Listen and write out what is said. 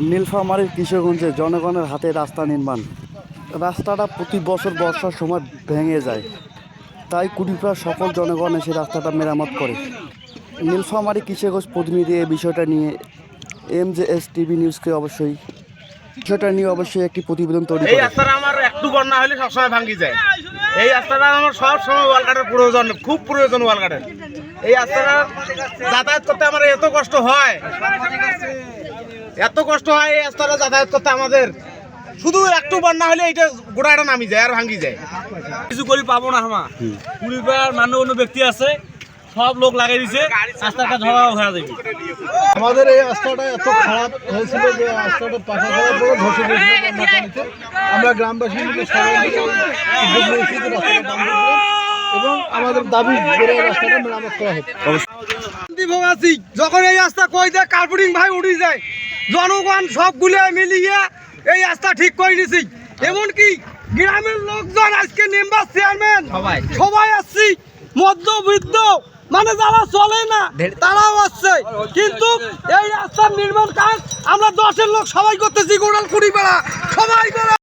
নীলফামারীর কিশোরগঞ্জে জনগণের হাতে রাস্তা নির্মাণ। রাস্তাটা প্রতি বছর বর্ষার সময় ভেঙে যায়, তাই কুড়িপাড়ার সকল জনগণ এসে রাস্তাটা মেরামত করে। নীলফামারী কিশোরগঞ্জ প্রতিনিধি এই বিষয়টা নিয়ে MJS TV নিউজকে অবশ্যই একটি প্রতিবেদন তৈরি করে। এই রাস্তাটা আমার একটু বন্যা হলে সবসময় ভাঙি যায়। এই রাস্তাটা আমার সব সময় ওয়ালকাটের প্রয়োজন, খুব প্রয়োজন ওয়ালকাটের। এই রাস্তাটা যাতায়াত করতে আমার এত কষ্ট হয় এই রাস্তাটা যাতায়াত করতে আমাদের। শুধু একটু বন্যা হলে এইটা গোটাটা নামি যায় আর ভাঙি যায়। কিছু করি পাবো না আমার কুড়িপাড়ার মান্য ব্যক্তি আছে, সব লোক লাগাই দিছে, রাস্তাটা ঝড়াও হয়ে যাবে। আমাদের এই রাস্তাটা এত খারাপ হয়েছিল যে রাস্তাটা পাকা করার পরে ধসে গেছিল বন্যা পানিতে। আমরা গ্রামবাসী মিলে সবাই মিলে উদ্যোগ নিয়েছি যে রাস্তাটা বন্ধ করব এবং আমাদের দাবি করে রাস্তাটা মেরামত করা হোক। যখন এই রাস্তা কই যায় কার্পেটিং ভাই উঠে যায়, জনগণ সবগুলো মিলিয়ে এই রাস্তা ঠিক করে নিছি। এমনকি গ্রামের লোকজন আজকে মেম্বার চেয়ারম্যান সবাই আসছি, মধ্যবৃত্ত মানে যারা চলে না তারাও আসছে। কিন্তু এই রাস্তার নির্মাণ কাজ আমরা 10-এর লোক সবাই করতেছি, গোটাল কুড়িপাড়া সবাই করে।